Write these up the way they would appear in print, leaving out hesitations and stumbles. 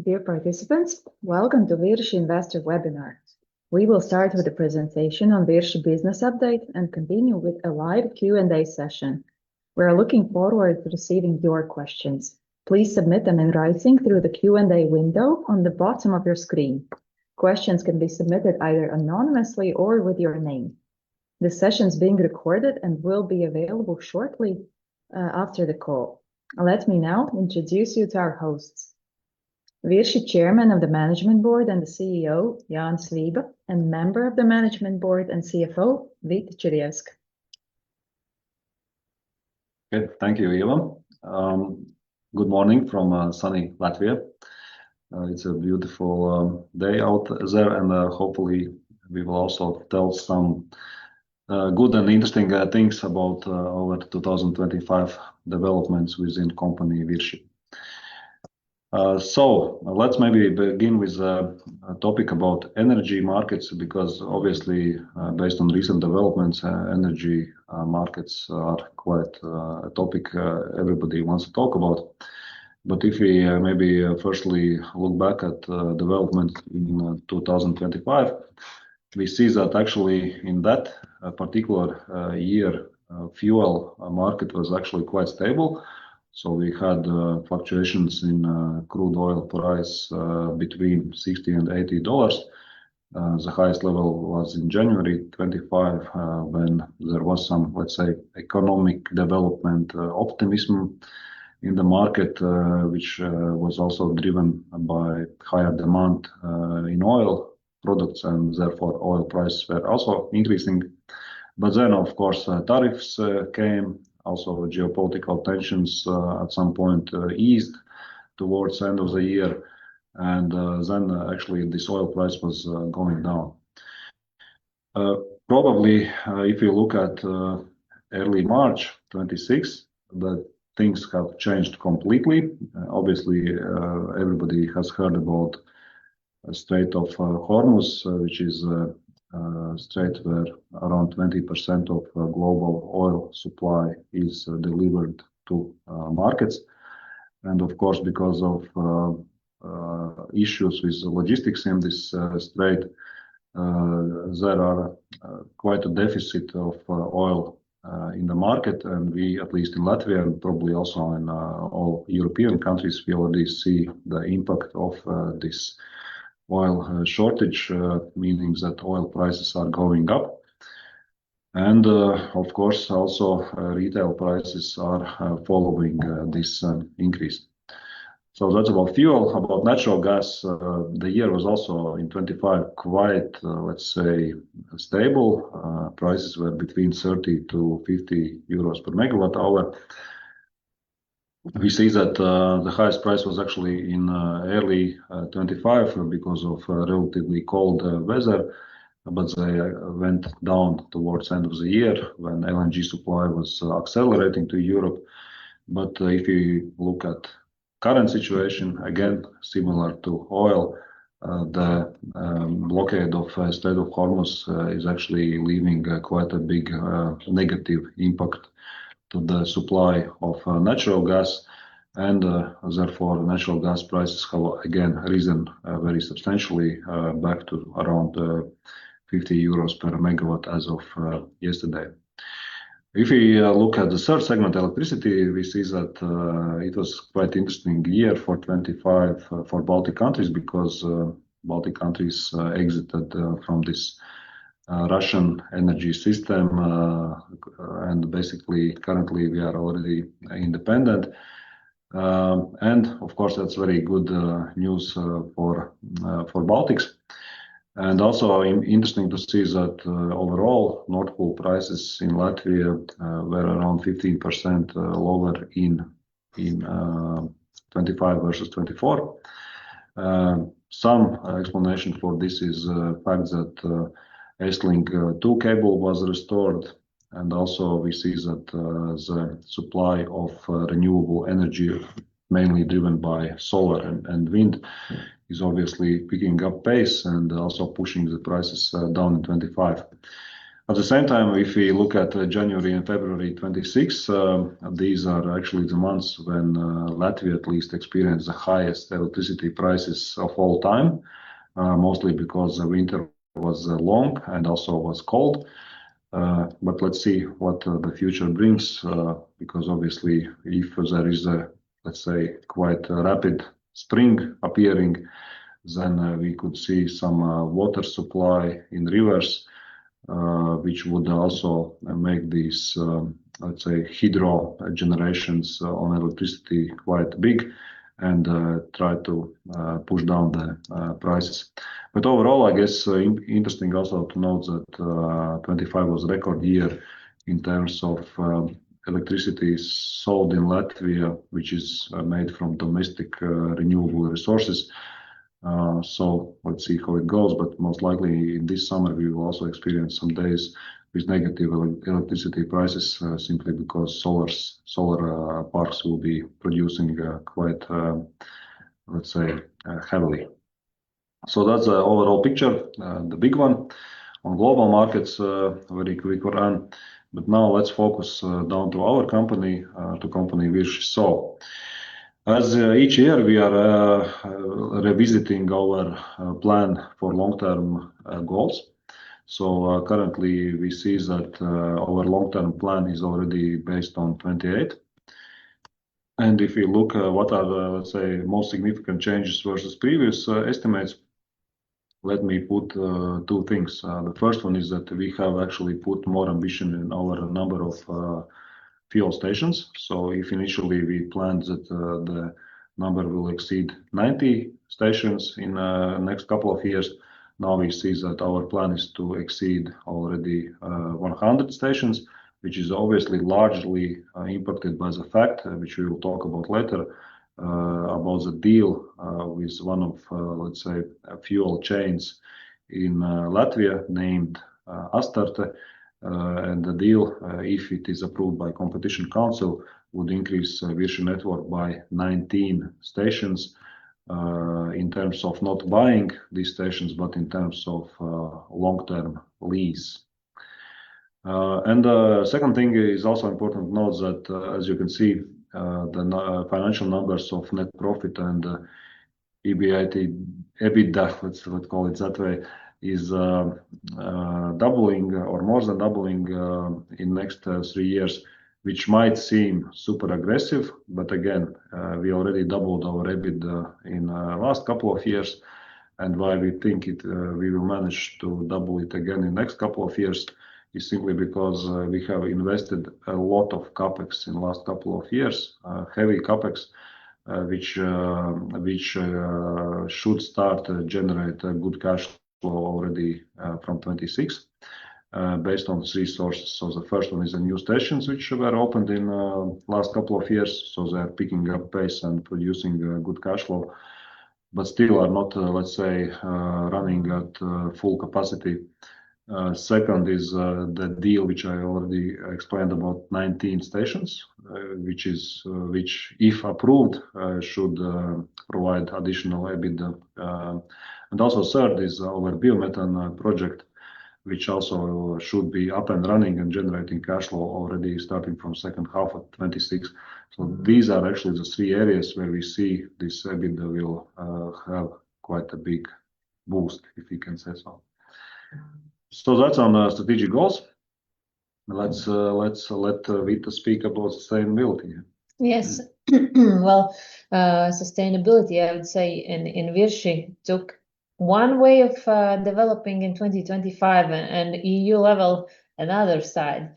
Dear participants, welcome to VIRŠI Investor Webinar. We will start with a presentation on VIRŠI Business Update and continue with a live Q&A session. We are looking forward to receiving your questions. Please submit them in writing through the Q&A window on the bottom of your screen. Questions can be submitted either anonymously or with your name. The session is being recorded and will be available shortly after the call. Let me now introduce you to our hosts. VIRŠI Chairman of the Management Board and the CEO, Jānis Vība, and Member of the Management Board and CFO, Vita Čirjevska. Okay, thank you, Ieva. Good morning from sunny Latvia. It's a beautiful day out there, and hopefully we will also tell some good and interesting things about our 2025 developments within company VIRŠI. So let's maybe begin with a topic about energy markets, because obviously, based on recent developments, energy markets are quite a topic everybody wants to talk about. But if we maybe firstly look back at development in 2025, we see that actually in that particular year, fuel market was actually quite stable. So we had fluctuations in crude oil price between $60 and $80. The highest level was in January 25, when there was some, let's say, economic development optimism in the market, which was also driven by higher demand in oil products, and therefore oil prices were also increasing. But then, of course, tariffs came. Also, geopolitical tensions at some point eased towards the end of the year, and then actually this oil price was going down. Probably, if you look at early March 26, that things have changed completely. Obviously, everybody has heard about the Strait of Hormuz, which is strait where around 20% of global oil supply is delivered to markets. And of course, because of issues with logistics in this strait, there are quite a deficit of oil in the market. And we, at least in Latvia and probably also in all European countries, we already see the impact of this oil shortage, meaning that oil prices are going up. And of course, also retail prices are following this increase. So that's about fuel. About natural gas, the year was also in 25 quite, let's say, stable. Prices were between 30 to 50 euros per megawatt hour. We see that the highest price was actually in early 25 because of relatively cold weather, but they went down towards the end of the year when LNG supply was accelerating to Europe. But if you look at current situation, again, similar to oil, the blockade of Strait of Hormuz is actually leaving quite a big negative impact to the supply of natural gas, and therefore natural gas prices have again risen very substantially back to around 50 euros per megawatt as of yesterday. If we look at the third segment, electricity, we see that it was quite interesting year for 25 for Baltic countries, because Baltic countries exited from this Russian energy system, and basically currently we are already independent, and of course that's very good news for Baltics. And also interesting to see that overall Nord Pool prices in Latvia were around 15% lower in 25 versus 24. Some explanation for this is the fact that EstLink 2 cable was restored, and also we see that the supply of renewable energy, mainly driven by solar and wind, is obviously picking up pace and also pushing the prices down in 25. At the same time, if we look at January and February 26, these are actually the months when Latvia at least experienced the highest electricity prices of all time, mostly because the winter was long and also was cold. But let's see what the future brings, because obviously if there is a, let's say, quite a rapid spring appearing, then we could see some water supply in rivers, which would also make these, let's say, hydro generations on electricity quite big and try to push down the prices. But overall, I guess interesting also to note that 25 was a record year in terms of electricity sold in Latvia, which is made from domestic renewable resources. So let's see how it goes, but most likely in this summer we will also experience some days with negative electricity prices, simply because solar parks will be producing quite, let's say, heavily. So that's the overall picture, the big one. On global markets, very quick run. But now let's focus down to our company, to company VIRŠI. So, as each year we are revisiting our plan for long-term goals. So currently we see that our long-term plan is already based on 28. And if we look what are the, let's say, most significant changes versus previous estimates, let me put two things. The first one is that we have actually put more ambition in our number of fuel stations. So if initially we planned that the number will exceed 90 stations in the next couple of years, now we see that our plan is to exceed already 100 stations, which is obviously largely impacted by the fact, which we will talk about later, about the deal with one of, let's say, fuel chains in Latvia named Astarte. And the deal, if it is approved by Competition Council, would increase VIRŠI network by 19 stations in terms of not buying these stations, but in terms of long-term lease. And the second thing is also important to note that, as you can see, the financial numbers of net profit and EBITDA, let's call it that way, is doubling or more than doubling in next 3 years, which might seem super aggressive, but again, we already doubled our EBITDA in last couple of years, and why we think we will manage to double it again in next couple of years is simply because we have invested a lot of capex in the last couple of years, heavy capex, which should start to generate a good cash flow already from 26, based on 3 sources. So the first one is the new stations which were opened in last couple of years, so they are picking up pace and producing good cash flow, but still are not, let's say, running at full capacity. Second is the deal which I already explained about 19 stations, which if approved should provide additional EBITDA. And also third is our biomethane project, which also should be up and running and generating cash flow already starting from second half of 26. So these are actually the 3 areas where we see this EBITDA will have quite a big boost, if you can say so. So that's on strategic goals. Let's let Vita speak about sustainability. Yes, well, sustainability, I would say, in VIRŠI took one way of developing in 2025, and EU level another side.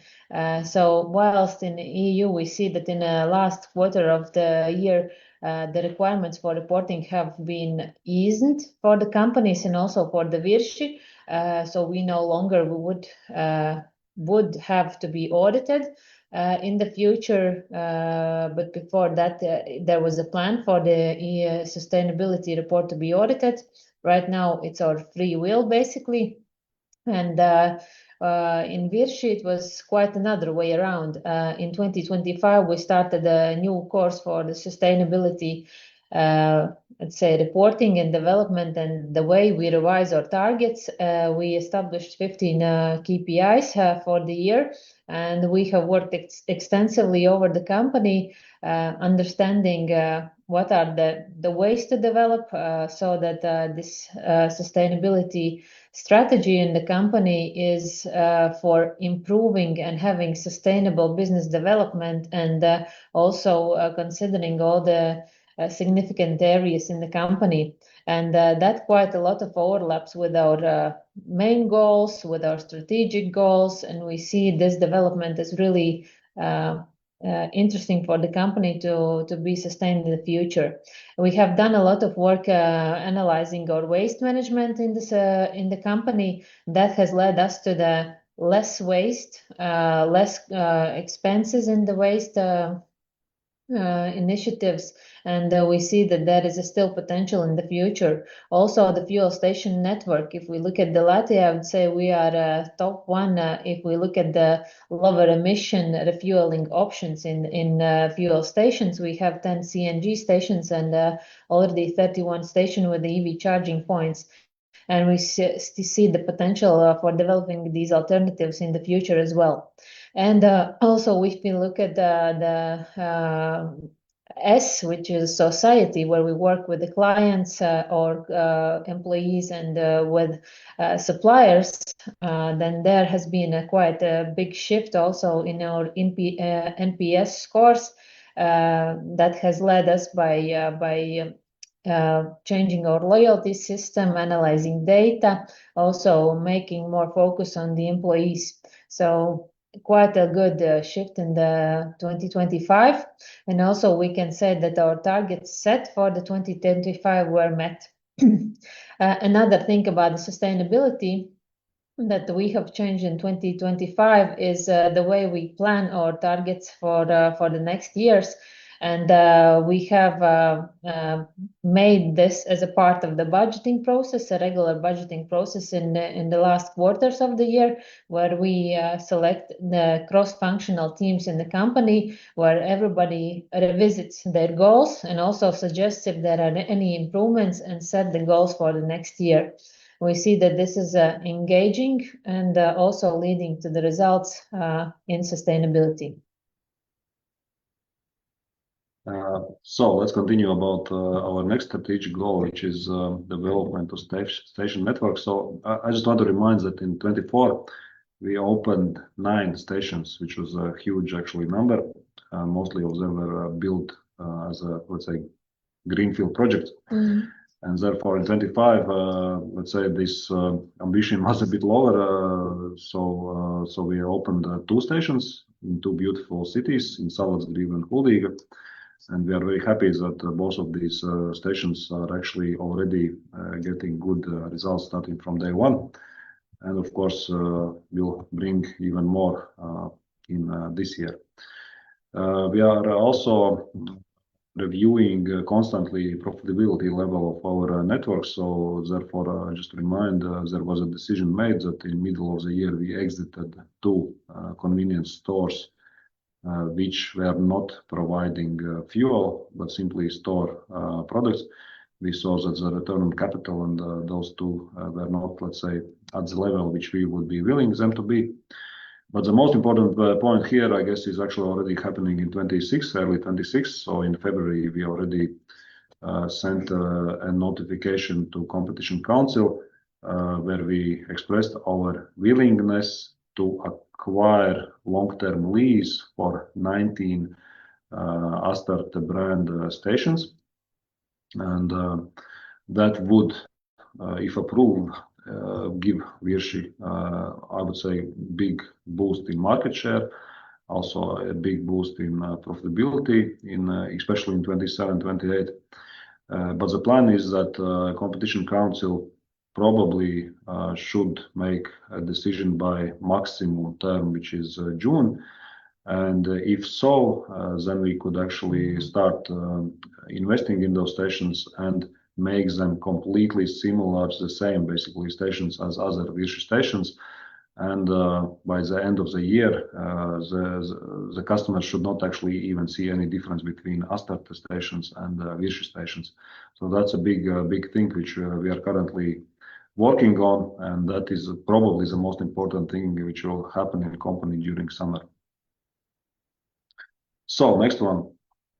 So whilst in the EU we see that in the last quarter of the year the requirements for reporting have been eased for the companies and also for the VIRŠI. So we no longer would have to be audited in the future, but before that there was a plan for the sustainability report to be audited. Right now it's our free will basically, and in VIRŠI it was quite another way around. In 2025 we started a new course for the sustainability let's say, reporting and development and the way we revise our targets, we established 15 KPIs for the year, and we have worked extensively over the company, understanding what are the ways to develop so that this sustainability strategy in the company is for improving and having sustainable business development, and also considering all the significant areas in the company. And that quite a lot of overlaps with our main goals, with our strategic goals, and we see this development as really interesting for the company to be sustained in the future. We have done a lot of work analyzing our waste management in the company. That has led us to the less waste, less expenses in the waste initiatives, and we see that there is still potential in the future. Also, the fuel station network, if we look at the Latvia, I would say we are top one if we look at the lower emission refueling options in fuel stations. We have 10 CNG stations and already 31 stations with the EV charging points. And we see the potential for developing these alternatives in the future as well. And also, if we look at the S, which is society, where we work with the clients or employees and with suppliers, then there has been quite a big shift also in our NPS scores that has led us by changing our loyalty system, analyzing data, also making more focus on the employees. So quite a good shift in the 2025. And also we can say that our targets set for the 2025 were met. Another thing about the sustainability that we have changed in 2025 is the way we plan our targets for the next years. And we have made this as a part of the budgeting process, a regular budgeting process in the last quarters of the year, where we select the cross-functional teams in the company, where everybody revisits their goals and also suggests if there are any improvements and set the goals for the next year. We see that this is engaging and also leading to the results in sustainability. So let's continue about our next strategic goal, which is development of station network. So I just want to remind that in 24 we opened 9 stations, which was a huge actually number. Mostly of them were built as a, let's say, greenfield project. And therefore in 25, let's say this ambition was a bit lower. So we opened 2 stations in 2 beautiful cities, in Salacgrīva and Kuldīga. And we are very happy that both of these stations are actually already getting good results starting from day one. And of course, will bring even more in this year. We are also reviewing constantly profitability level of our network. So therefore, just to remind, there was a decision made that in middle of the year we exited 2 convenience stores which were not providing fuel, but simply store products. We saw that the return on capital and those 2 were not, let's say, at the level which we would be willing them to be. But the most important point here, I guess, is actually already happening in 26, early 26. So in February, we already sent a notification to Competition Council where we expressed our willingness to acquire long-term lease for 19 Astarte brand stations. And that would, if approved, give VIRŠI, I would say, big boost in market share, also a big boost in profitability, especially in 27, 28. But the plan is that Competition Council probably should make a decision by maximum term, which is June. And if so, then we could actually start investing in those stations and make them completely similar, the same basically stations as other VIRŠI stations. And by the end of the year, the customers should not actually even see any difference between Astarte stations and VIRŠI stations. So that's a big thing which we are currently working on, and that is probably the most important thing which will happen in the company during summer. So next one,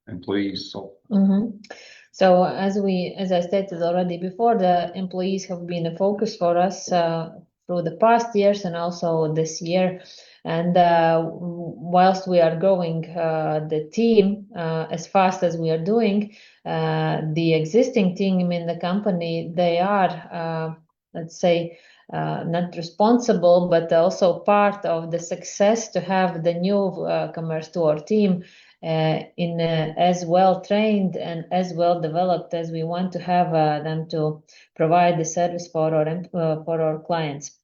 employees. So as I stated already before, the employees have been a focus for us through the past years and also this year. And whilst we are growing the team as fast as we are doing, the existing team in the company, they are, let's say, not responsible, but also part of the success to have the newcomers to our team in as well trained and as well developed as we want to have them to provide the service for our clients.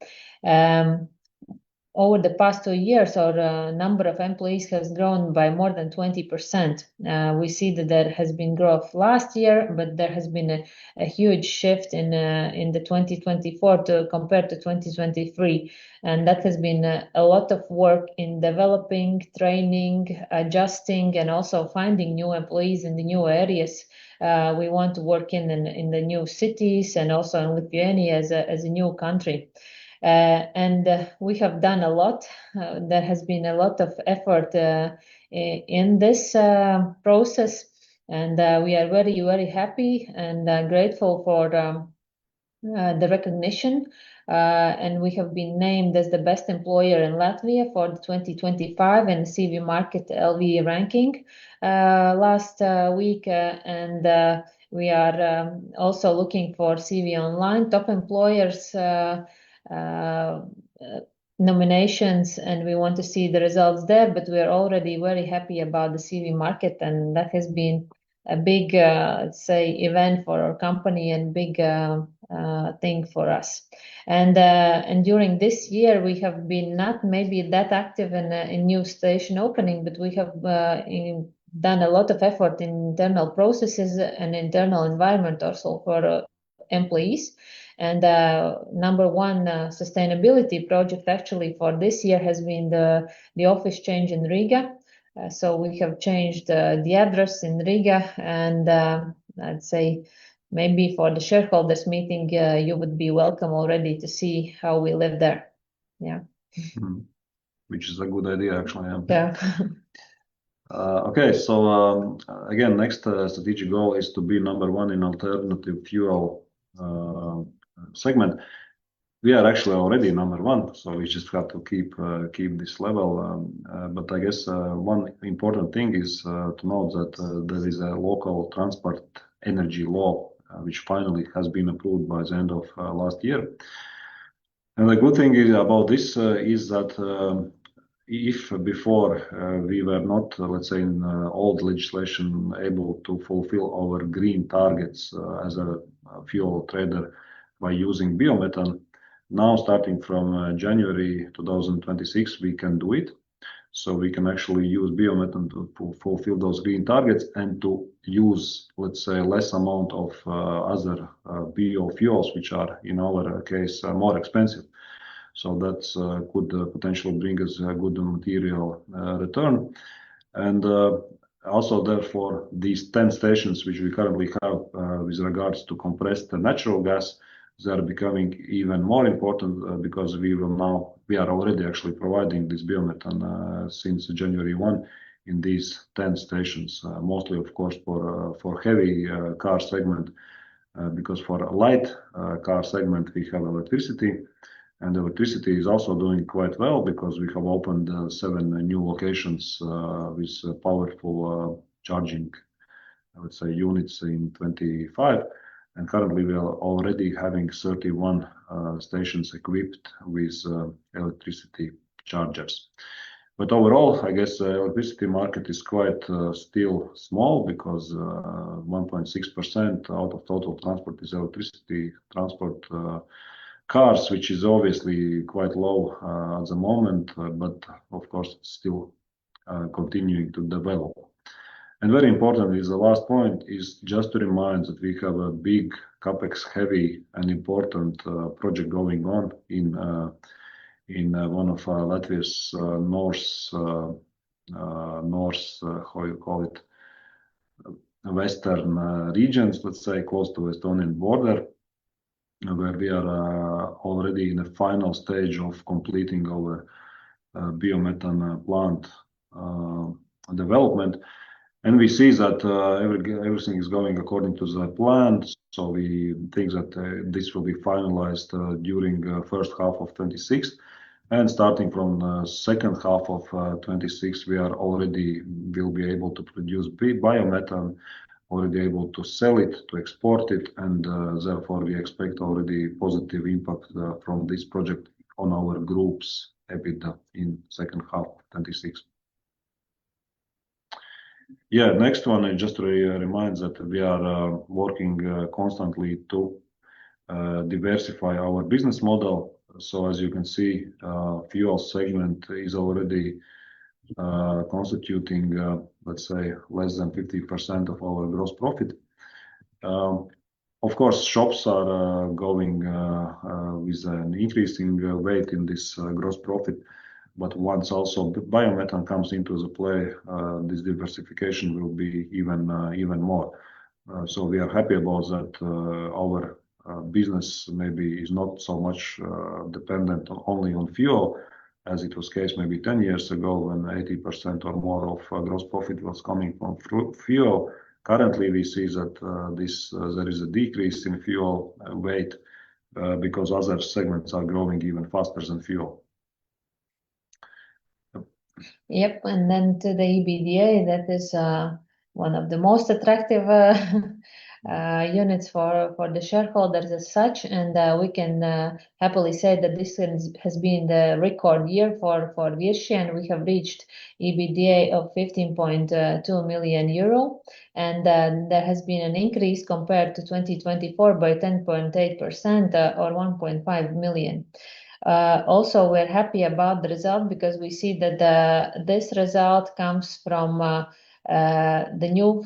Over the past 2 years, our number of employees has grown by more than 20%. We see that there has been growth last year, but there has been a huge shift in the 2024 compared to 2023. And that has been a lot of work in developing, training, adjusting, and also finding new employees in the new areas. We want to work in the new cities and also in Lithuania as a new country. And we have done a lot. There has been a lot of effort in this process, and we are very, very happy and grateful for the recognition. And we have been named as the best employer in Latvia for the 2025 and CV Market LV ranking last week. And we are also looking for CV Online top employers nominations, and we want to see the results there, but we are already very happy about the CV market, and that has been a big let's say event for our company and big thing for us. And during this year we have been not maybe that active in new station opening, but we have done a lot of effort in internal processes and internal environment also for employees. And number one sustainability project actually for this year has been the office change in Riga. So we have changed the address in Riga, and I'd say maybe for the shareholders meeting, you would be welcome already to see how we live there. Yeah. Which is a good idea, actually. Yeah. Okay, so again, next strategic goal is to be number one in alternative fuel segment. We are actually already number one, so we just have to keep this level. But I guess one important thing is to note that there is a local transport energy law which finally has been approved by the end of last year. And the good thing about this is that if before we were not, let's say, in old legislation able to fulfill our green targets as a fuel trader by using biomethane, now starting from January 2026 we can do it. So we can actually use biomethane to fulfill those green targets and to use, let's say, less amount of other biofuels, which are in our case more expensive. So that could potentially bring us a good material return. And also, therefore, these 10 stations which we currently have with regards to compressed natural gas, they are becoming even more important because we are already actually providing this biomethane since January 1 in these 10 stations, mostly, of course, for heavy car segment, because for a light car segment we have electricity. And electricity is also doing quite well because we have opened 7 new locations with powerful charging, I would say, units in 25. And currently we are already having 31 stations equipped with electricity chargers. But overall, I guess the electricity market is quite still small because 1.6% out of total transport is electricity transport. Cars, which is obviously quite low at the moment, but of course it's still continuing to develop. And very important is the last point is just to remind that we have a big capex heavy and important project going on in one of Latvia's how you call it, western regions, let's say close to Estonian border, where we are already in the final stage of completing our biomethane plant development. And we see that everything is going according to the plan. So we think that this will be finalized during first half of 26. And starting from the second half of 26, we will be able to produce biomethane, already able to sell it, to export it, and therefore we expect already positive impact from this project on our group's EBITDA in second half of 26. Yeah, next one, just to remind that we are working constantly to diversify our business model. So as you can see, fuel segment is already constituting, let's say, less than 50% of our gross profit. Of course, shops are going with an increasing weight in this gross profit. But once also biomethane comes into the play, this diversification will be even more. So we are happy about that. Our business maybe is not so much dependent only on fuel, as it was case maybe 10 years ago when 80% or more of gross profit was coming from fuel. Currently, we see that there is a decrease in fuel weight because other segments are growing even faster than fuel. Yep, and then to the EBITDA, that is one of the most attractive units for the shareholders as such, and we can happily say that this has been the record year for VIRŠI, and we have reached EBITDA of 15.2 million euro, and there has been an increase compared to 2024 by 10.8% or 1.5 million. Also, we're happy about the result because we see that this result comes from the new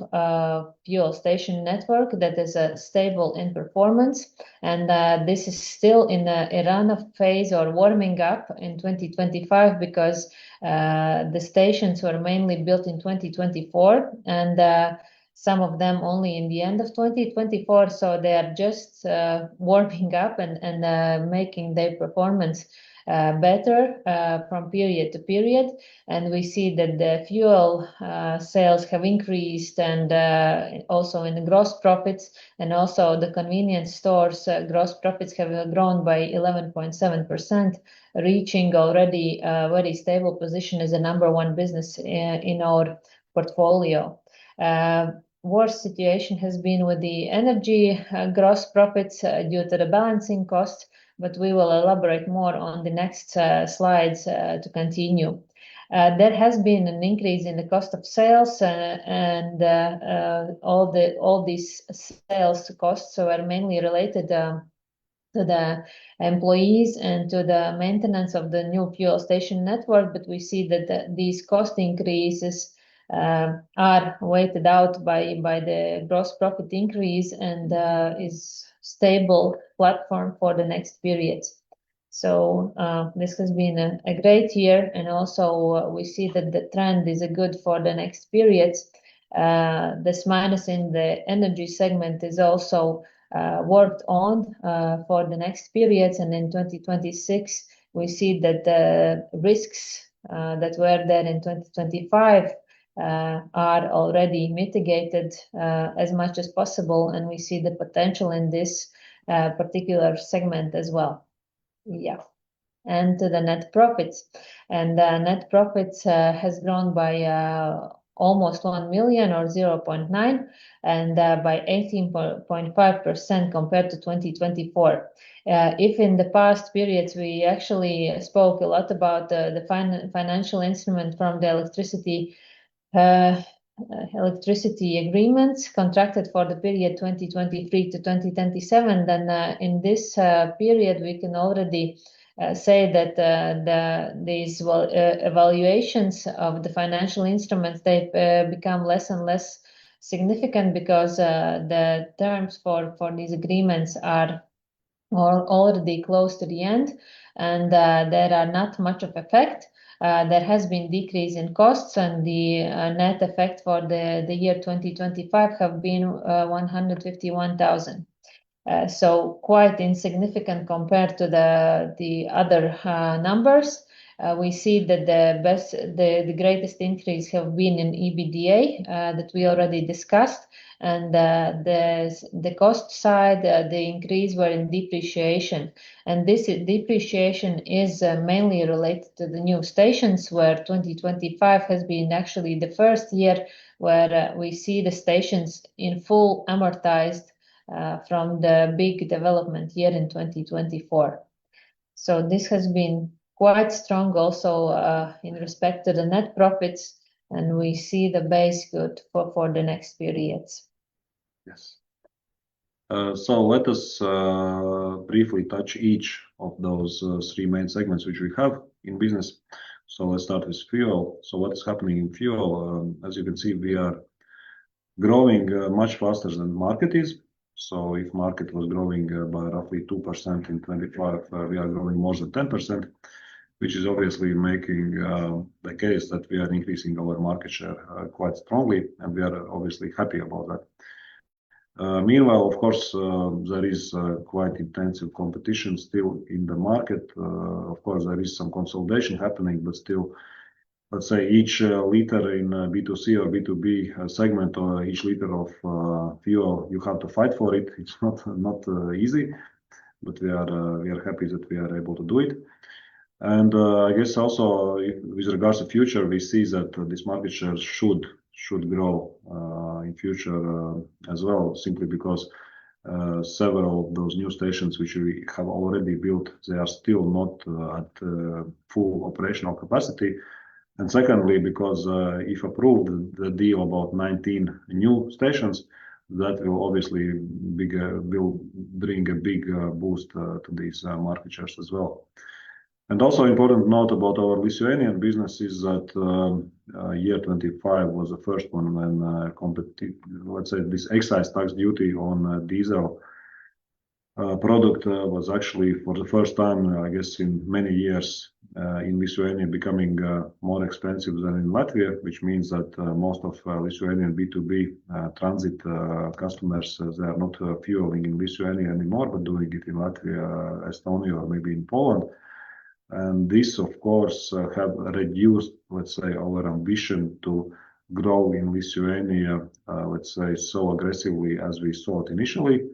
fuel station network that is stable in performance, and this is still in a run-up phase or warming up in 2025 because the stations were mainly built in 2024 and some of them only in the end of 2024, so they are just warming up and making their performance better from period to period. And we see that the fuel sales have increased and also in the gross profits, and also the convenience stores gross profits have grown by 11.7%, reaching already a very stable position as a #1 business in our portfolio. Worst situation has been with the energy gross profits due to the balancing cost, but we will elaborate more on the next slides to continue. There has been an increase in the cost of sales and all these sales costs are mainly related to the employees and to the maintenance of the new fuel station network, but we see that these cost increases are weighted out by the gross profit increase and is stable platform for the next periods. So this has been a great year, and also we see that the trend is good for the next periods. This minus in the energy segment is also worked on for the next periods, and in 2026 we see that the risks that were there in 2025 are already mitigated as much as possible, and we see the potential in this particular segment as well. Yeah, and to the net profits, and net profits has grown by almost 1 million or 0.9 and by 18.5% compared to 2024. If in the past periods we actually spoke a lot about the financial instrument from the electricity agreements contracted for the period 2023 to 2027, then in this period we can already say that these evaluations of the financial instruments, they become less and less significant because the terms for these agreements are or already close to the end, and there are not much of effect. There has been decrease in costs, and the net effect for the year 2025 have been 151,000. So quite insignificant compared to the other numbers. We see that the greatest increase have been in EBITDA that we already discussed, and the cost side, the increase were in depreciation, and this depreciation is mainly related to the new stations, where 2025 has been actually the first year where we see the stations in full amortized from the big development year in 2024. So this has been quite strong also in respect to the net profits, and we see the base good for the next periods. Yes. So let us briefly touch each of those three main segments which we have in business. So let's start with fuel. So what is happening in fuel? As you can see, we are growing much faster than the market is. So if market was growing by roughly 2% in 25, we are growing more than 10%, which is obviously making the case that we are increasing our market share quite strongly, and we are obviously happy about that. Meanwhile, of course, there is quite intensive competition still in the market. Of course, there is some consolidation happening, but still, let's say each liter in B2C or B2B segment, or each liter of fuel, you have to fight for it. It's not easy, but we are happy that we are able to do it. And I guess also with regards to future, we see that this market share should grow in future as well, simply because several of those new stations which we have already built, they are still not at full operational capacity. And secondly, because if approved, the deal about 19 new stations, that will obviously will bring a big boost to these market shares as well. And also important note about our Lithuanian business is that year 25 was the first one when let's say this excise tax duty on diesel product was actually for the first time, I guess, in many years in Lithuania becoming more expensive than in Latvia, which means that most of Lithuanian B2B transit customers, they are not fueling in Lithuania anymore, but doing it in Latvia, Estonia, or maybe in Poland. And this, of course, have reduced, let's say, our ambition to grow in Lithuania, let's say, so aggressively as we thought initially.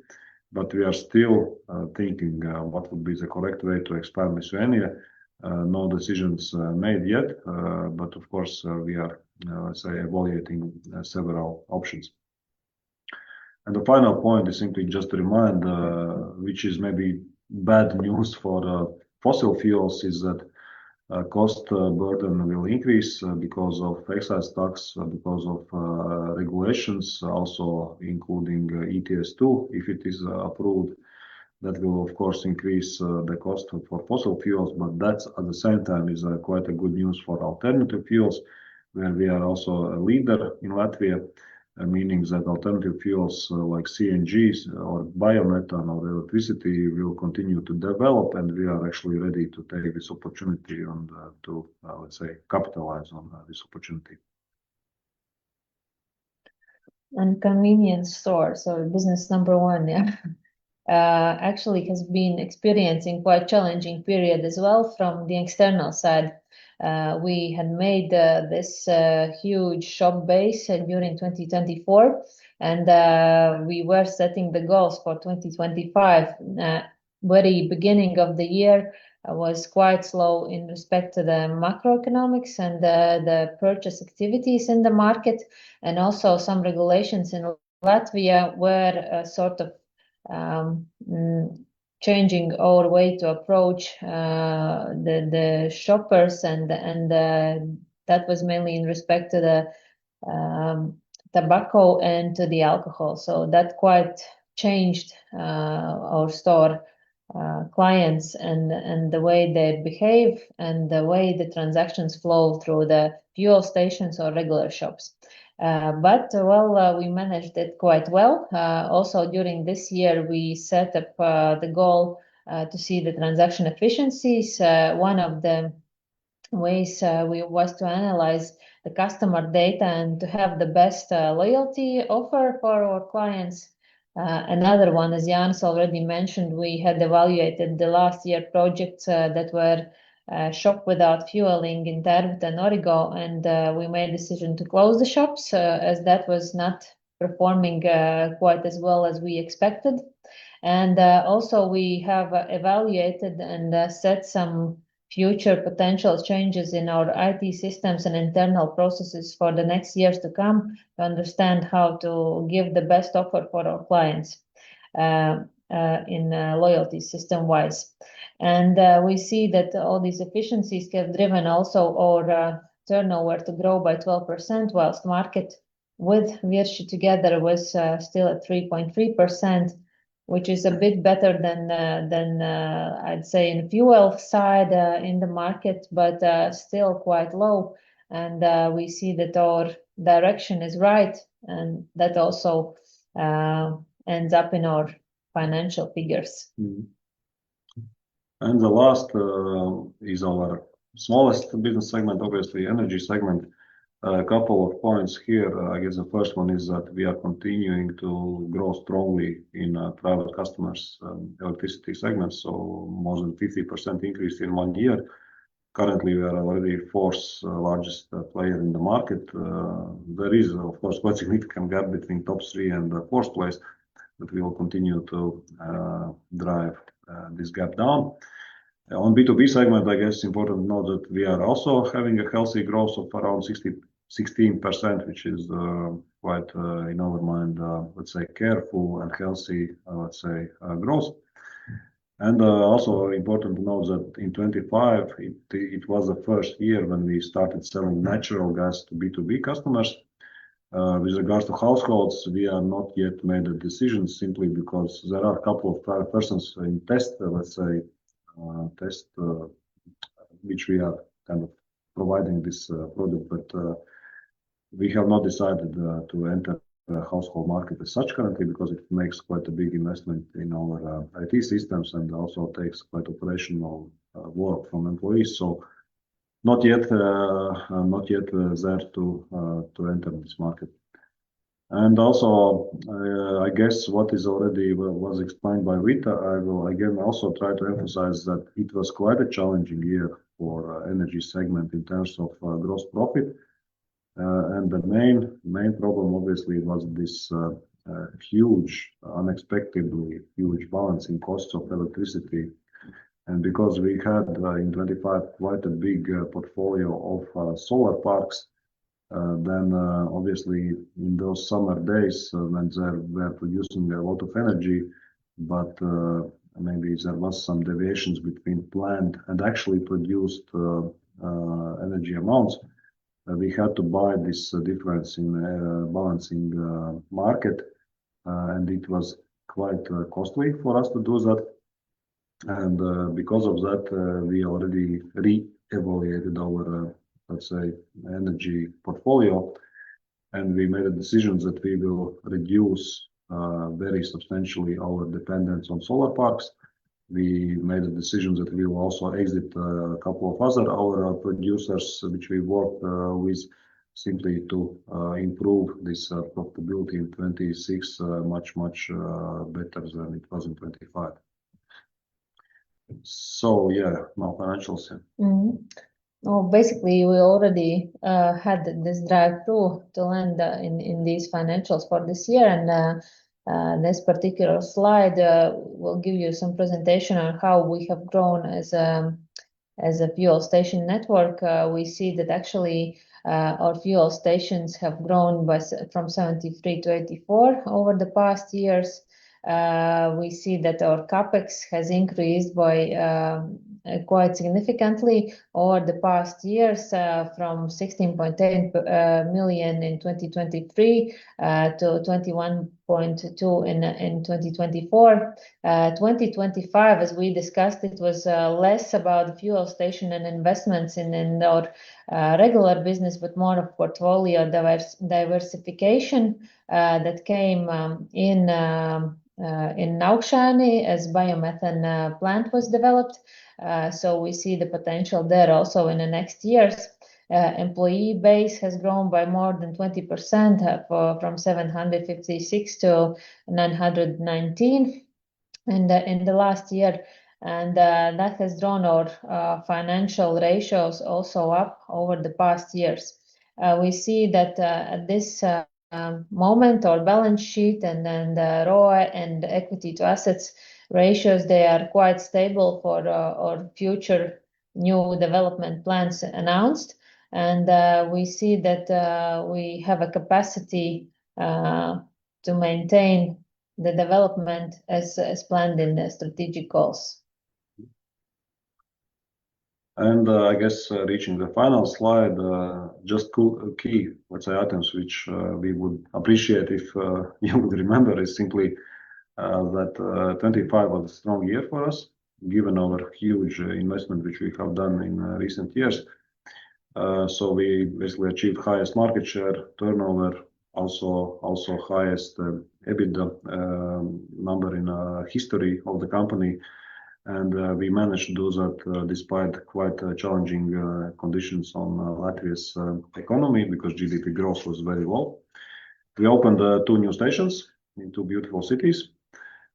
But we are still thinking what would be the correct way to expand Lithuania. No decisions made yet, but of course we are, let's say, evaluating several options. And the final point is simply just to remind, which is maybe bad news for fossil fuels, is that cost burden will increase because of excise tax, because of regulations, also including ETS2, if it is approved. That will, of course, increase the cost for fossil fuels, but that's at the same time is quite a good news for alternative fuels, where we are also a leader in Latvia, meaning that alternative fuels like CNGs or biomethane or electricity will continue to develop, and we are actually ready to take this opportunity and to, let's say, capitalize on this opportunity. And convenience stores, or business number one, yeah, actually has been experiencing quite challenging period as well from the external side. We had made this huge shop base during 2024, and we were setting the goals for 2025. Very beginning of the year was quite slow in respect to the macroeconomics and the purchase activities in the market, and also some regulations in Latvia were sort of changing our way to approach the shoppers, and that was mainly in respect to the tobacco and to the alcohol. So that quite changed our store clients and the way they behave and the way the transactions flow through the fuel stations or regular shops. But we managed it quite well. Also during this year, we set up the goal to see the transaction efficiencies. One of the ways was to analyze the customer data and to have the best loyalty offer for our clients. Another one, as Jānis already mentioned, we had evaluated the last year projects that were shop without fueling in Tervita and Origo, and we made a decision to close the shops as that was not performing quite as well as we expected. And also we have evaluated and set some future potential changes in our IT systems and internal processes for the next years to come to understand how to give the best offer for our clients in loyalty system wise. And we see that all these efficiencies have driven also our turnover to grow by 12%, whilst market with VIRŠI together was still at 3.3%. Which is a bit better than I'd say in fuel side in the market, but still quite low. And we see that our direction is right, and that also ends up in our financial figures. And the last is our smallest business segment, obviously energy segment. A couple of points here. I guess the first one is that we are continuing to grow strongly in private customers electricity segment, so more than 50% increase in 1 year. Currently, we are already fourth largest player in the market. There is, of course, quite significant gap between top 3 and fourth place, but we will continue to drive this gap down. On B2B segment, I guess it's important to note that we are also having a healthy growth of around 16%, which is quite, in our mind, let's say, careful and healthy, let's say, growth. And also important to note that in 25, it was the first year when we started selling natural gas to B2B customers. With regards to households, we are not yet made a decision simply because there are a couple of private persons in test, let's say, which we are kind of providing this product, but we have not decided to enter the household market as such currently because it makes quite a big investment in our IT systems and also takes quite operational work from employees. So not yet there to enter this market. And also, I guess what is already was explained by Vita, I will again also try to emphasize that it was quite a challenging year for energy segment in terms of gross profit. And the main problem obviously was this unexpectedly huge balancing costs of electricity. And because we had in 25 quite a big portfolio of solar parks, then obviously in those summer days when they were producing a lot of energy, but maybe there was some deviations between planned and actually produced energy amounts. We had to buy this difference in balancing market, and it was quite costly for us to do that. And because of that, we already re-evaluated our let's say, energy portfolio, and we made a decision that we will reduce very substantially our dependence on solar parks. We made a decision that we will also exit a couple of other our producers, which we worked with, simply to improve this profitability in 26 much better than it was in 25. So yeah, now financials. Well, basically, we already had this drive to land in these financials for this year, and this particular slide will give you some presentation on how we have grown as a fuel station network. We see that actually our fuel stations have grown from 73 to 84 over the past years. We see that our capex has increased by quite significantly over the past years, from 16.8 million in 2023 to 21.2 in 2024. 2025, as we discussed, it was less about fuel station and investments in our regular business, but more of portfolio diversification that came in in Naukšēni as biomethane plant was developed. So we see the potential there also in the next years. Employee base has grown by more than 20% from 756 to 919 in the last year. And that has drawn our financial ratios also up over the past years. We see that at this moment, our balance sheet and then the ROA and equity to assets ratios, they are quite stable for our future new development plans announced. And we see that we have a capacity to maintain the development as planned in the strategic goals. And I guess reaching the final slide, just key, let's say, items which we would appreciate if you would remember is simply that 25 was a strong year for us, given our huge investment which we have done in recent years. So we basically achieved highest market share, turnover, also highest EBITDA number in history of the company. And we managed to do that despite quite challenging conditions on Latvia's economy, because GDP growth was very low. We opened 2 new stations in 2 beautiful cities.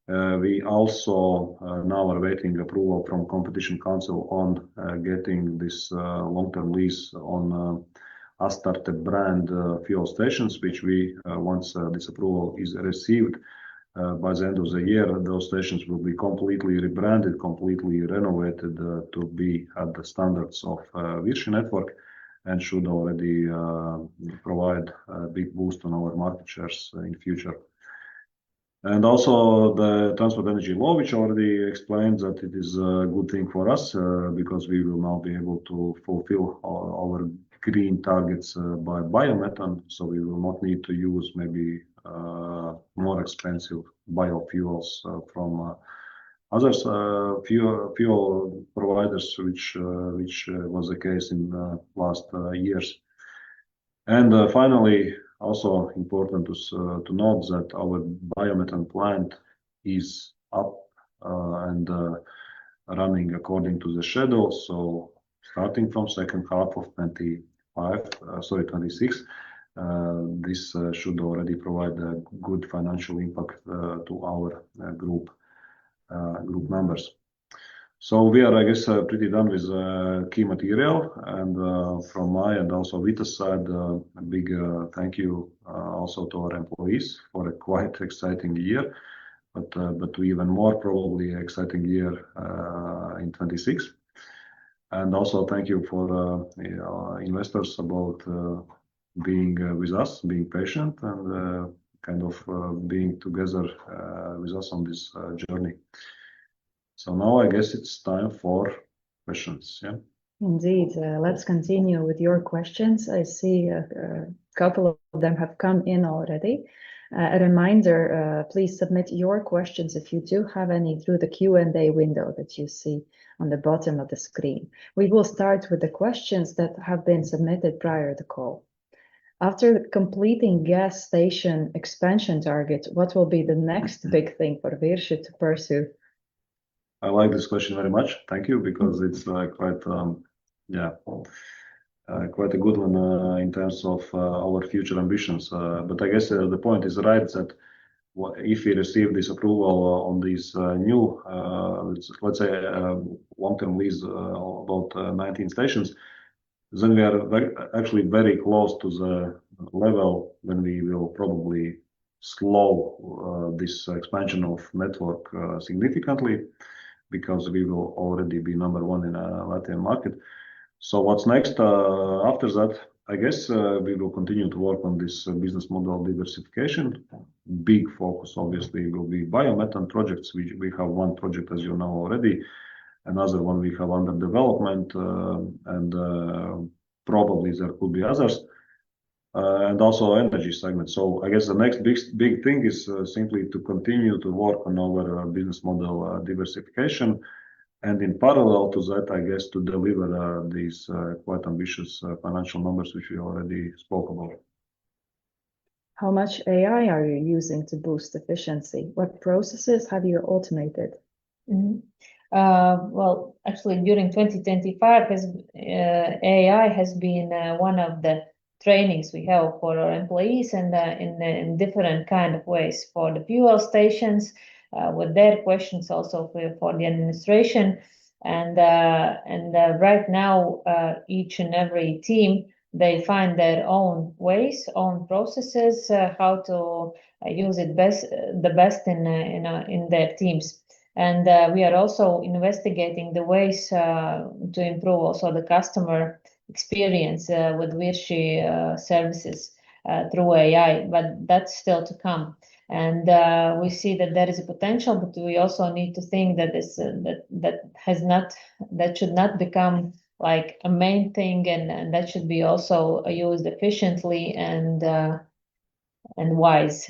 We also now are waiting approval from Competition Council on getting this long-term lease on Astarte brand fuel stations, which we, once this approval is received, by the end of the year, those stations will be completely rebranded, completely renovated to be at the standards of VIRŠI network, and should already provide a big boost on our market shares in future. And also the transport energy law, which already explained that it is a good thing for us because we will now be able to fulfill our green targets by biomethane, so we will not need to use maybe more expensive biofuels from other fuel providers, which was the case in last years. And finally, also important to note that our biomethane plant is up and running according to the schedule. So starting from second half of 26, this should already provide a good financial impact to our group members. So we are, I guess, pretty done with key material, and from my and also Vita's side, a big thank you also to our employees for a quite exciting year, but even more probably exciting year in 26. And also thank you for investors about being with us, being patient, and kind of being together with us on this journey. So now I guess it's time for questions. Yeah. Indeed. Let's continue with your questions. I see a couple of them have come in already. A reminder, please submit your questions if you do have any through the Q&A window that you see on the bottom of the screen. We will start with the questions that have been submitted prior to the call. After completing gas station expansion target, what will be the next big thing for VIRŠI to pursue? I like this question very much. Thank you, because it's quite a good one in terms of our future ambitions. But I guess the point is right that if we receive this approval on these new, let's say, long-term lease about 19 stations, then we are actually very close to the level when we will probably slow this expansion of network significantly, because we will already be number 1 in Latvian market. So what's next after that? I guess we will continue to work on this business model diversification. Big focus, obviously, will be biomethane projects. We have 1 project, as you know already. Another one we have under development, and probably there could be others. And also energy segment. So I guess the next big thing is simply to continue to work on our business model diversification, and in parallel to that, I guess, to deliver these quite ambitious financial numbers which we already spoke about. How much AI are you using to boost efficiency? What processes have you automated? Well, actually, during 2025, AI has been one of the trainings we have for our employees, and in different kind of ways for the fuel stations, with their questions, also for the administration, and right now, each and every team, they find their own ways, own processes, how to use it the best in their teams. And we are also investigating the ways to improve also the customer experience with VIRŠI services through AI, but that's still to come. And we see that there is a potential, but we also need to think that that should not become like a main thing, and that should be also used efficiently and wise.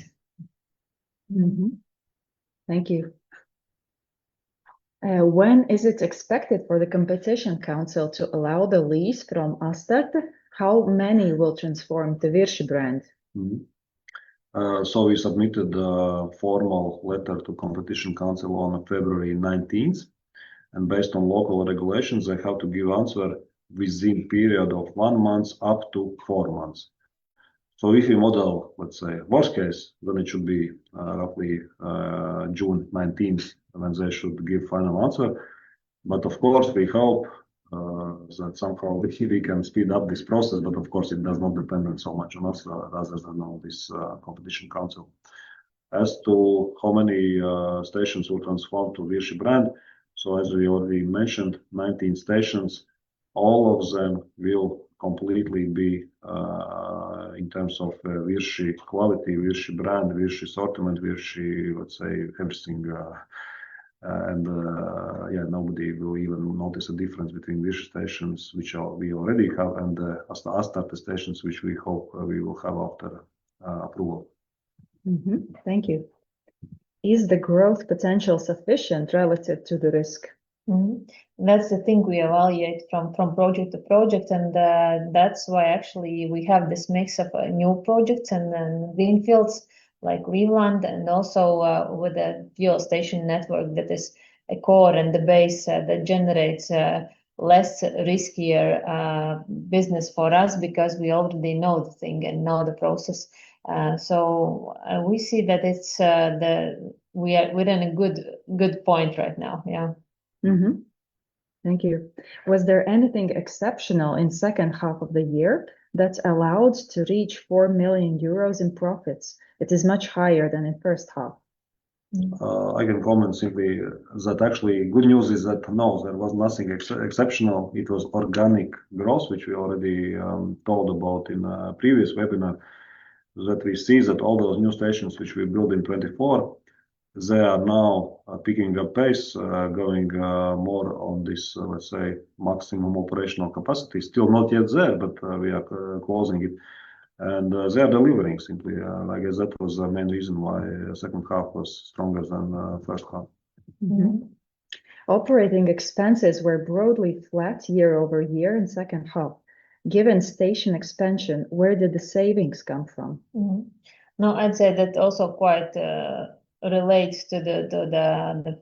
Thank you. When is it expected for the Competition Council to allow the lease from Astarte? How many will transform the VIRŠI brand? So we submitted a formal letter to Competition Council on February 19th, and based on local regulations, they have to give answer within period of 1 month up to 4 months. So if we model, let's say, worst case, then it should be roughly June 19th when they should give final answer. But of course, we hope that somehow we can speed up this process. But of course, it does not depend so much on us rather than on this Competition Council. As to how many stations will transform to VIRŠI brand, so as we already mentioned, 19 stations, all of them will completely be in terms of VIRŠI quality, VIRŠI brand, VIRŠI assortment, VIRŠI, let's say, everything. Yeah, nobody will even notice a difference between VIRŠI stations, which we already have, and Astarte stations, which we hope we will have after approval. Thank you. Is the growth potential sufficient relative to the risk? That's the thing we evaluate from project to project, and that's why actually we have this mix of new projects and greenfields like Cleveland, and also with the fuel station network that is a core and the base that generates less riskier business for us, because we already know the thing and know the process. So we see that it's we're in a good point right now. Yeah. Thank you. Was there anything exceptional in second half of the year that allowed to reach 4 million euros in profits? It is much higher than in first half. I can comment simply that actually good news is that no, there was nothing exceptional. It was organic growth, which we already told about in a previous webinar, that we see that all those new stations which we built in 24, they are now picking up pace, going more on this, let's say, maximum operational capacity. Still not yet there, but we are closing it. And they are delivering simply. I guess that was the main reason why second half was stronger than first half. Operating expenses were broadly flat year over year in second half. Given station expansion, where did the savings come from? No, I'd say that also quite relates to the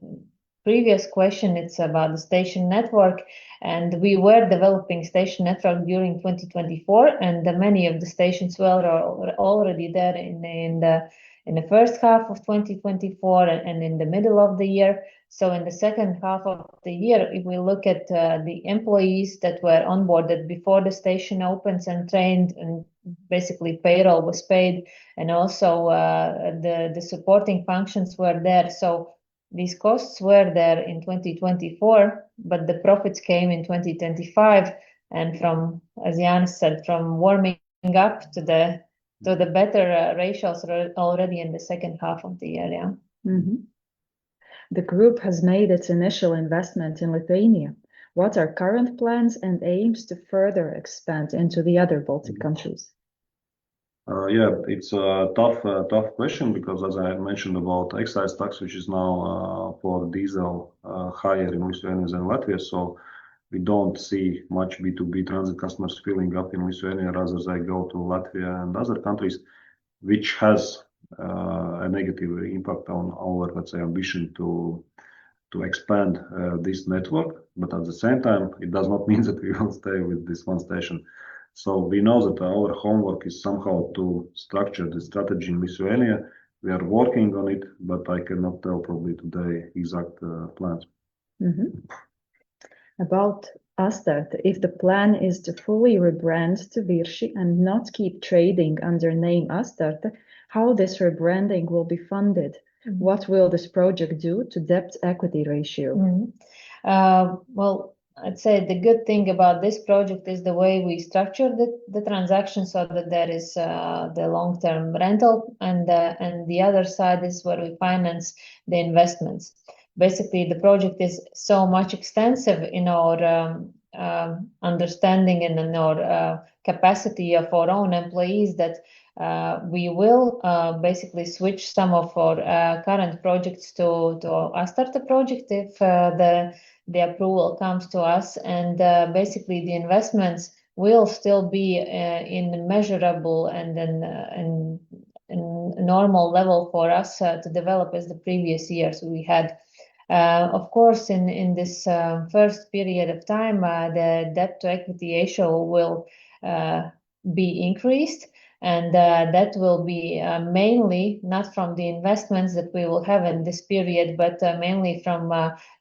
previous question. It's about the station network, and we were developing station network during 2024, and many of the stations were already there in the first half of 2024 and in the middle of the year. So in the second half of the year, if we look at the employees that were onboarded before the station opens and trained, and basically payroll was paid, and also the supporting functions were there. So these costs were there in 2024, but the profits came in 2025. And from, as Jan said, from warming up to the better ratios already in the second half of the year. Yeah. The group has made its initial investment in Lithuania. What are current plans and aims to further expand into the other Baltic countries? Yeah, it's a tough question, because as I mentioned about excise tax, which is now for diesel higher in Lithuania than Latvia, so we don't see much B2B transit customers filling up in Lithuania, rather they go to Latvia and other countries. which has a negative impact on our, let's say, ambition to expand this network. But at the same time, it does not mean that we will stay with this one station. So we know that our homework is somehow to structure the strategy in Lithuania. We are working on it, but I cannot tell probably today exact plans. About Astarte, if the plan is to fully rebrand to VIRŠI and not keep trading under name Astarte, how this rebranding will be funded? What will this project do to debt equity ratio? Well, I'd say the good thing about this project is the way we structure the transaction, so that there is the long-term rental, and the other side is where we finance the investments. Basically, the project is so much extensive in our understanding and in our capacity of our own employees that we will basically switch some of our current projects to Astarte project if the approval comes to us, and basically the investments will still be in measurable and in normal level for us to develop as the previous years we had. Of course, in this first period of time, the debt to equity ratio will be increased, and that will be mainly not from the investments that we will have in this period, but mainly from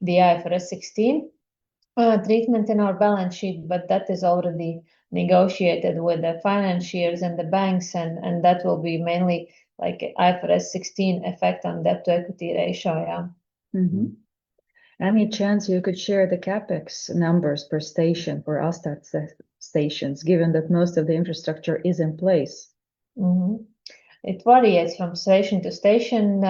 the IFRS 16 treatment in our balance sheet. But that is already negotiated with the financiers and the banks, and that will be mainly like IFRS 16 effect on debt to equity ratio. Any chance you could share the capex numbers per station for Astarte stations, given that most of the infrastructure is in place? It varies from station to station.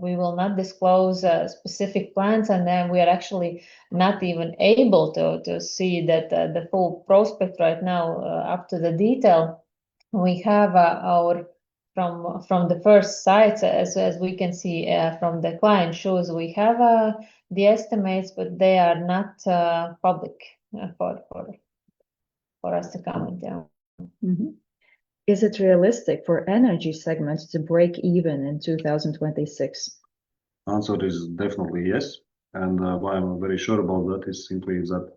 We will not disclose specific plans, and then we are actually not even able to see that the full prospect right now up to the detail. We have our from the first sites, as we can see from the client shows, we have the estimates, but they are not public for us to comment. Is it realistic for energy segments to break even in 2026? Answer is definitely yes. And why I'm very sure about that is simply that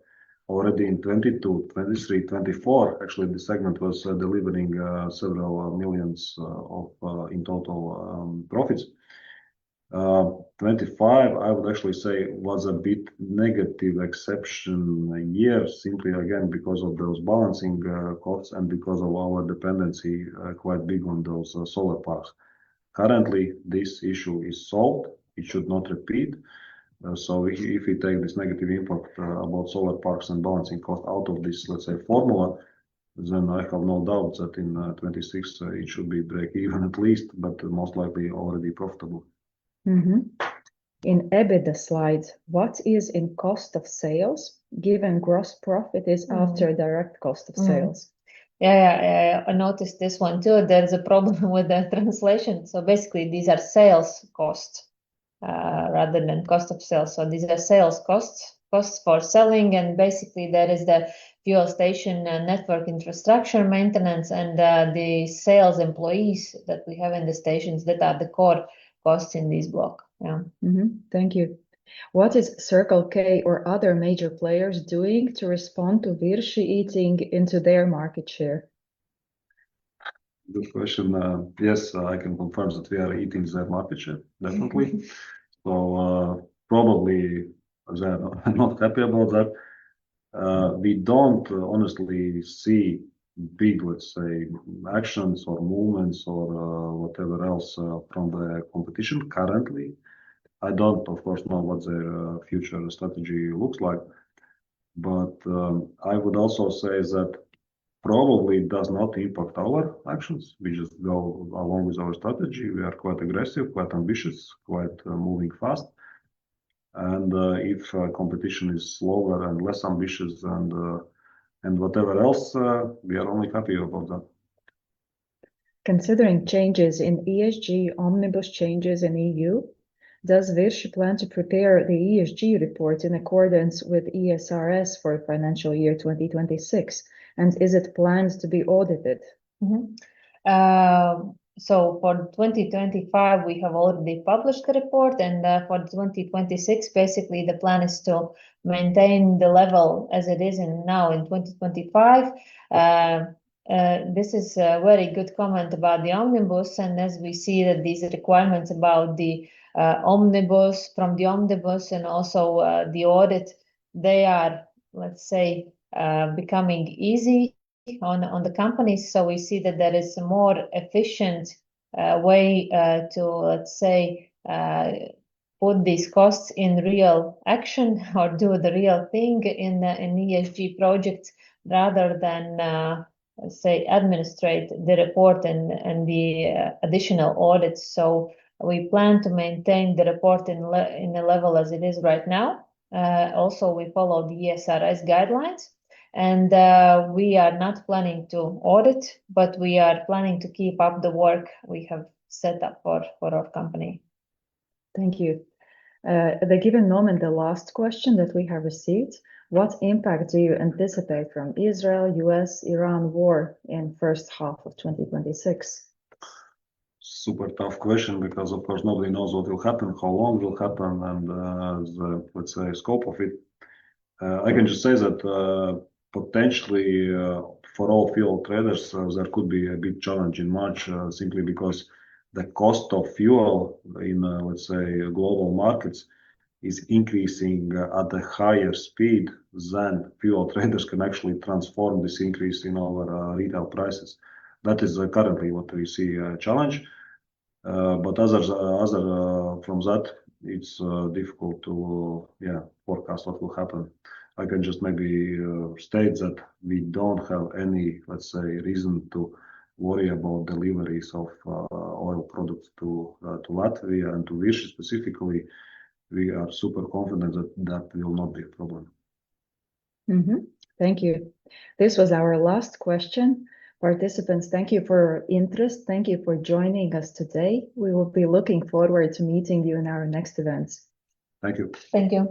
already in 22, 23, 24, actually the segment was delivering several millions in total profits. 25, I would actually say, was a bit negative exception year, simply again because of those balancing costs and because of our dependency quite big on those solar parks. Currently, this issue is solved. It should not repeat. So if we take this negative impact about solar parks and balancing cost out of this, let's say, formula, then I have no doubt that in 26 it should be break even at least, but most likely already profitable. In EBITDA slides, what is in cost of sales, given gross profit is after direct cost of sales? Yeah, I noticed this one too. There's a problem with the translation. So basically, these are sales costs rather than cost of sales. So these are sales costs for selling, and basically there is the fuel station network infrastructure maintenance and the sales employees that we have in the stations that are the core costs in this block. Thank you. What is Circle K or other major players doing to respond to VIRŠI eating into their market share? Good question. Yes, I can confirm that we are eating their market share, definitely. So probably they're not happy about that. We don't honestly see big, let's say, actions or movements or whatever else from the competition currently. I don't, of course, know what their future strategy looks like, but I would also say that probably it does not impact our actions. We just go along with our strategy. We are quite aggressive, quite ambitious, quite moving fast. And if competition is slower and less ambitious and whatever else, we are only happy about that. Considering changes in ESG omnibus changes in EU, does VIRŠI plan to prepare the ESG report in accordance with ESRS for financial year 2026? And is it planned to be audited? So for 2025, we have already published the report, and for 2026, basically the plan is to maintain the level as it is now in 2025. This is a very good comment about the omnibus, and as we see that these requirements about the omnibus and also the audit, they are, let's say, becoming easy on the companies. So we see that there is a more efficient way to, let's say, put these costs in real action or do the real thing in ESG projects rather than say administrate the report and the additional audits. So we plan to maintain the report in the level as it is right now. Also, we follow the ESRS guidelines. And we are not planning to audit, but we are planning to keep up the work we have set up for our company. Thank you. At the given moment, the last question that we have received, what impact do you anticipate from Israel, US, Iran war in first half of 2026? Super tough question, because of course nobody knows what will happen, how long will happen, and the, let's say, scope of it. I can just say that potentially for all fuel traders there could be a big challenge in March, simply because the cost of fuel in let's say global markets is increasing at a higher speed than fuel traders can actually transform this increase in our retail prices. That is currently what we see a challenge. But other from that, it's difficult to forecast what will happen. I can just maybe state that we don't have any, let's say, reason to worry about deliveries of oil products to Latvia and to VIRŠI specifically. We are super confident that that will not be a problem. Thank you. This was our last question. Participants, thank you for your interest. Thank you for joining us today. We will be looking forward to meeting you in our next events. Thank you. Thank you.